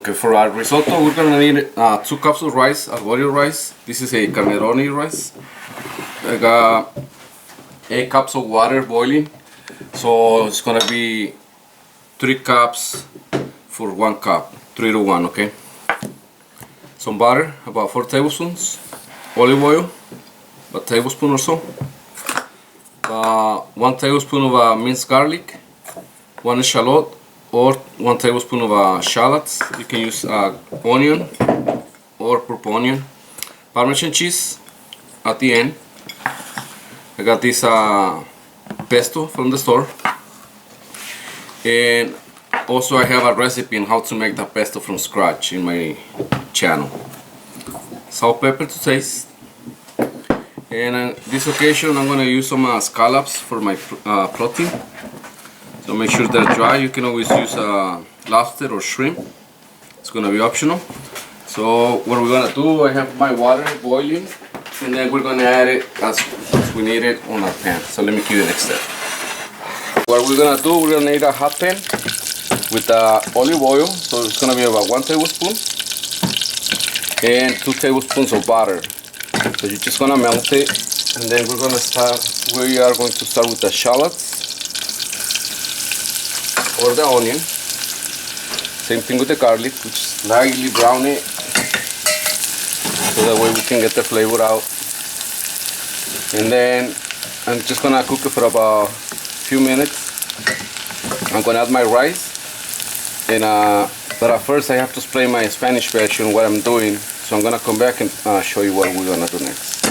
Okay, for our risotto, we're gonna need 2 cups of rice, arborio rice. This is a carneroni rice. I got 8 cups of water boiling, so it's gonna be 3 cups for 1 cup, 3 to 1. Okay. Some butter, about 4 tablespoons. Olive oil, a tablespoon or so. 1 tablespoon of minced garlic, 1 shallot, or 1 tablespoon of shallots. You can use onion or purple onion. Parmesan cheese at the end. I got this pesto from the store, and also I have a recipe on how to make the pesto from scratch in my channel. Salt, pepper to taste. And on this occasion I'm going to use some scallops for my protein. So make sure they're dry. You can always use lobster or shrimp. It's going to be optional. So what we're going to do, I have my water boiling, and then we're going to add it as we need it on our pan. So let me give you the next step. What we're going to do, we're going to need a hot pan with olive oil. So it's going to be about 1 tablespoon and 2 tablespoons of butter. So you're just going to melt it, and then we are going to start with the shallots or the onion. Same thing with the garlic, which slightly brown it so that way we can get the flavor out. And then I'm just gonna cook it for about a few minutes. I'm gonna add my rice, and but at first I have to explain my Spanish version what I'm doing. So I'm gonna come back and show you what we're gonna do next.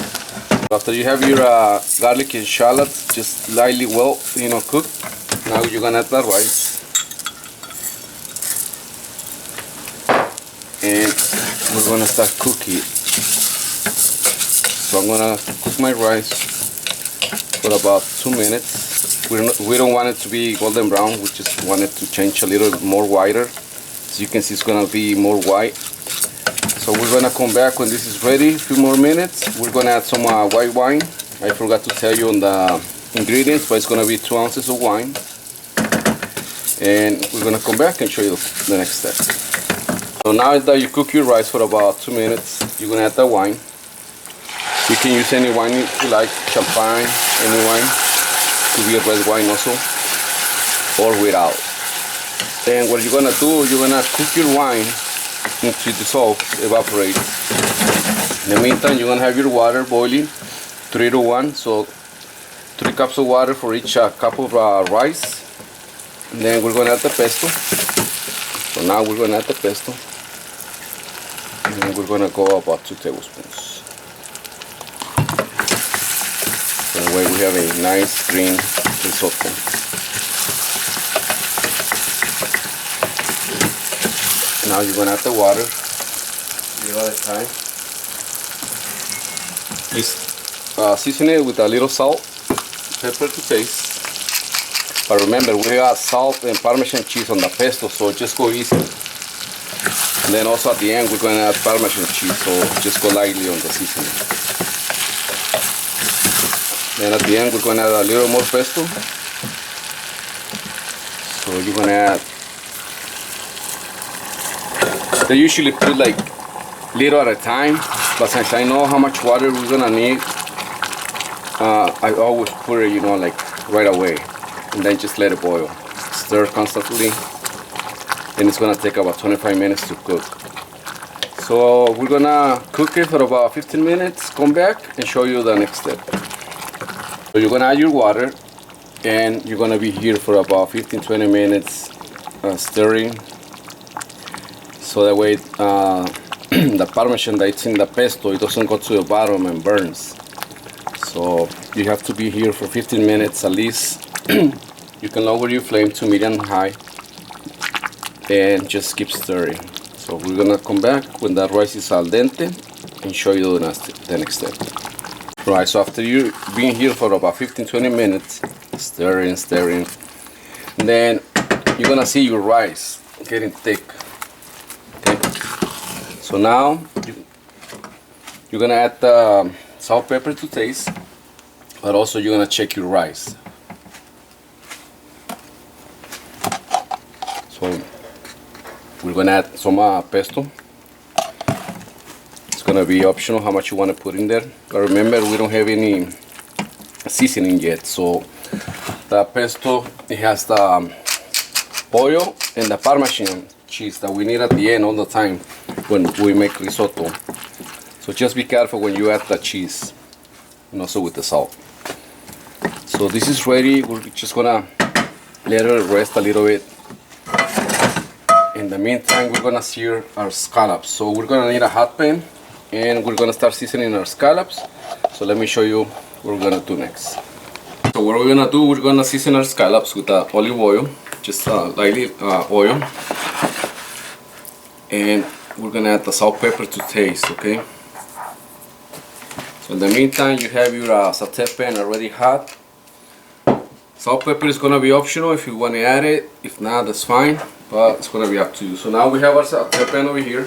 After you have your garlic and shallots just lightly cooked, now you're gonna add the rice. And we're gonna start cooking. So I'm gonna cook my rice for about 2 minutes. We don't want it to be golden brown. We just want it to change a little more whiter. As you can see, it's gonna be more white. So we're gonna come back when this is ready. A few more minutes. We're gonna add some white wine. I forgot to tell you on the ingredients, but it's gonna be 2 ounces of wine. And we're gonna come back and show you the next step. So now that you cook your rice for about 2 minutes, you're gonna add the wine. You can use any wine you like, champagne, any wine. Could be a red wine also, or without. Then what you're gonna do, you're gonna cook your wine until it dissolves, evaporates. In the meantime, you're gonna have your water boiling, 3 to 1. So 3 cups of water for each cup of rice. And then we're gonna add the pesto. So now we're gonna add the pesto. And then we're gonna go about 2 tablespoons. That way we have a nice green risotto. Now you're gonna add the water. Give it a time. Please season it with a little salt, pepper to taste. But remember, we got salt and Parmesan cheese on the pesto, so just go easy. And then also at the end, we're gonna add Parmesan cheese, so just go lightly on the seasoning. Then at the end, we're gonna add a little more pesto. So you're gonna add. They usually put like little at a time, but since I know how much water we're gonna need, I always put it, like right away, and then just let it boil. Stir constantly, and it's gonna take about 25 minutes to cook. So we're gonna cook it for about 15 minutes, come back and show you the next step. So you're gonna add your water, and you're gonna be here for about 15-20 minutes stirring. So that way the Parmesan that's in the pesto, it doesn't go to the bottom and burns. So you have to be here for 15 minutes at least. You can lower your flame to medium high and just keep stirring. So we're gonna come back when the rice is al dente and show you the next step. Right, so after you being here for about 15-20 minutes, stirring, then you're gonna see your rice getting thick. So now you're gonna add the salt, pepper to taste, but also you're gonna check your rice. So We're gonna add some pesto. It's gonna be optional how much you want to put in there. But remember, we don't have any seasoning yet, so the pesto, it has the oil and the Parmesan cheese that we need at the end all the time when we make risotto. So just be careful when you add the cheese, and also with the salt. So this is ready. We're just gonna let it rest a little bit. In the meantime, we're gonna sear our scallops. So we're gonna need a hot pan, and we're gonna start seasoning our scallops. So let me show you what we're gonna do next. So what we're gonna do, we're gonna season our scallops with olive oil, just lightly oil, and we're gonna add the salt, pepper to taste. Okay. So in the meantime, you have your sauté pan already hot. Salt, pepper is gonna be optional if you want to add it. If not, that's fine, but it's gonna be up to you. So now we have our sauté pan over here,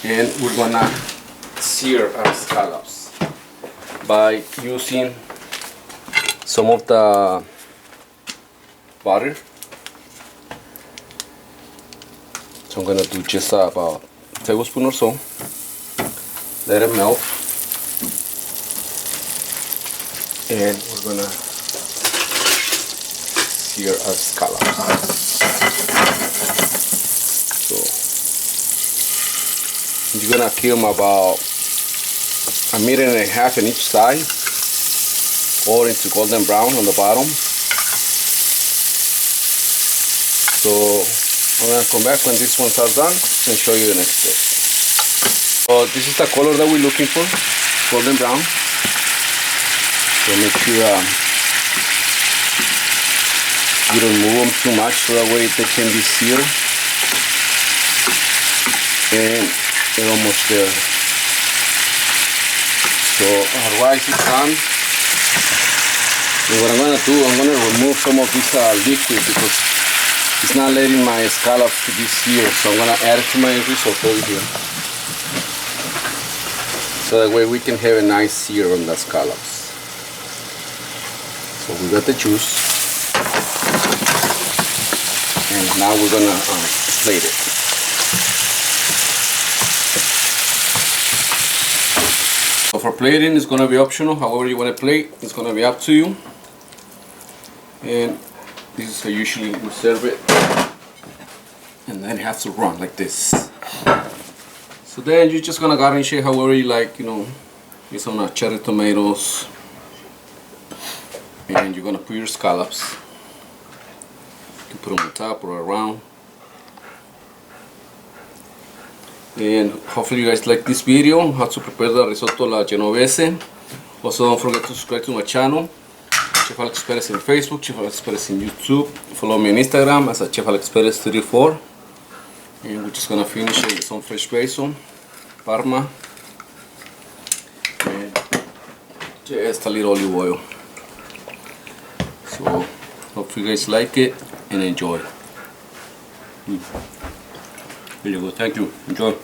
and we're gonna sear our scallops by using some of the butter. So I'm gonna do just about a tablespoon or so. Let it melt, and we're gonna sear our scallops. So you're gonna kill them about 1.5 minutes on each side, or into golden brown on the bottom. So I'm gonna come back when these ones are done and show you the next step. So this is the color that we're looking for, golden brown. So make sure you don't move them too much, so that way they can be seared. And they're almost there. So our rice is done. And what I'm gonna do, I'm gonna remove some of this liquid because it's not letting my scallops to be seared. So I'm gonna add it to my risotto over here. So that way we can have a nice sear on the scallops. So we got the juice. And now we're gonna plate it. So for plating, it's gonna be optional. However you want to plate, it's gonna be up to you. And this is how usually we serve it. And then it has to run like this. So then you're just gonna garnish it however you like. You know, get some cherry tomatoes, and you're gonna put your scallops. Put them on top or around, and hopefully you guys like this video on how to prepare the risotto alla genovese. Also, don't forget to subscribe to my channel, Chef Alex Perez in Facebook, Chef Alex Perez in YouTube. Follow me on Instagram as Chef Alex Perez 34. And we're just gonna finish it with some fresh basil, parma, and just a little olive oil. So hope you guys like it and enjoy. Here you go. Thank you. Enjoy.